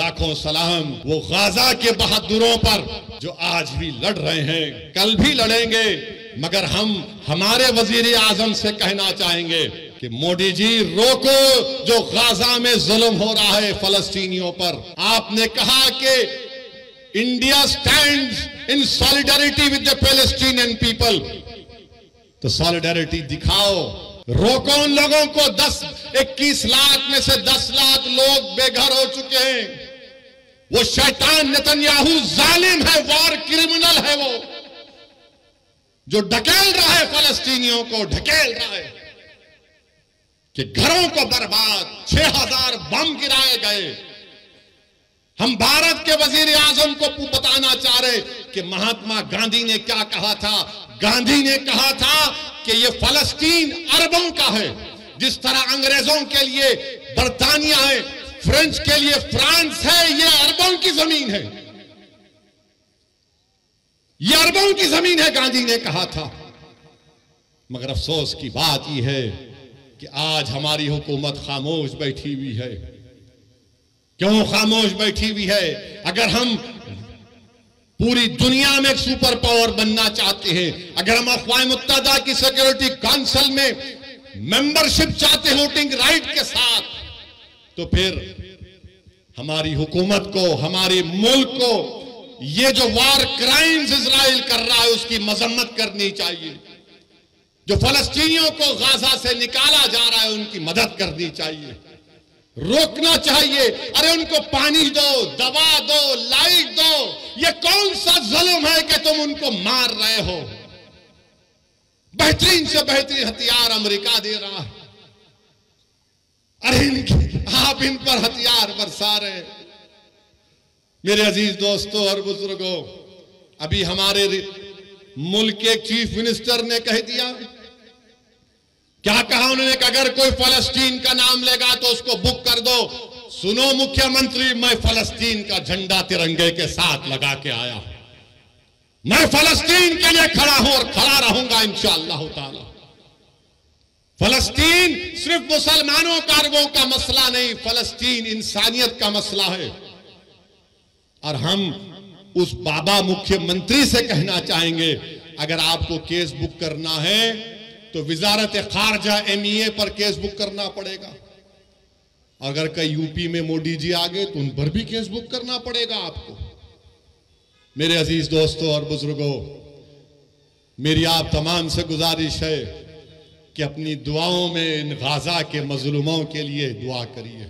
लाखों सलाम वो गाजा के बहादुरों पर जो आज भी लड़ रहे हैं, कल भी लड़ेंगे। मगर हम हमारे वजीर आजम से कहना चाहेंगे कि मोदी जी रोको जो गाजा में जुल्म हो रहा है फलस्तीनियों पर। आपने कहा कि India stands in solidarity with the Palestinian people, तो सॉलिडारिटी दिखाओ, रोको उन लोगों को। 21 लाख में से 10 लाख लोग बेघर हो चुके हैं। वो शैतान नेतन्याहू जालिम है, वॉर क्रिमिनल है, वो जो ढकेल रहा है फलस्तीनियों को, ढकेल रहा है कि घरों को बर्बाद, 6000 बम गिराए गए। हम भारत के वजीर आजम को बताना चाह रहे कि महात्मा गांधी ने क्या कहा था। गांधी ने कहा था कि ये फलस्तीन अरबों का है, जिस तरह अंग्रेजों के लिए बर्तानिया है, फ्रेंच के लिए फ्रांस है, ये अरबों की जमीन है, ये अरबों की जमीन है, गांधी ने कहा था। मगर अफसोस की बात यह है कि आज हमारी हुकूमत खामोश बैठी हुई है। क्यों खामोश बैठी हुई है? अगर हम पूरी दुनिया में एक सुपर पावर बनना चाहते हैं, अगर हम अक़वाम मुत्तहिदा की सिक्योरिटी काउंसिल में मेंबरशिप चाहते हैं वोटिंग राइट के साथ, तो फिर हमारी हुकूमत को, हमारे मुल्क को ये जो वार क्राइम्स इजराइल कर रहा है उसकी मजम्मत करनी चाहिए। जो फलस्तीनियों को गाजा से निकाला जा रहा है उनकी मदद करनी चाहिए, रोकना चाहिए। अरे उनको पानी दो, दवा दो, लाइट दो। ये कौन सा जुल्म है कि तुम उनको मार रहे हो? बेहतरीन से बेहतरीन हथियार अमेरिका दे रहा है, अरे आप इन पर हथियार बरसा रहे। मेरे अजीज दोस्तों और बुजुर्गों, अभी हमारे मुल्क के चीफ मिनिस्टर ने कह दिया, क्या कहा उन्होंने कि अगर कोई फलस्तीन का नाम लेगा तो उसको बुक कर दो। सुनो मुख्यमंत्री, मैं फलस्तीन का झंडा तिरंगे के साथ लगा के आया, मैं फलस्तीन के लिए खड़ा हूं और खड़ा रहूंगा इंशाअल्लाह ताला। फलस्तीन सिर्फ मुसलमानों का, अरबों का मसला नहीं, फलस्तीन इंसानियत का मसला है। और हम उस बाबा मुख्यमंत्री से कहना चाहेंगे, अगर आपको केस बुक करना है तो विजारत खारजा MEA पर केस बुक करना पड़ेगा। अगर कई यूपी में मोदी जी आ गए तो उन पर भी केस बुक करना पड़ेगा आपको। मेरे अजीज दोस्तों और बुजुर्गों, मेरी आप तमाम से गुजारिश है कि अपनी दुआओं में इन गाजा के मजलूमों के लिए दुआ करिए।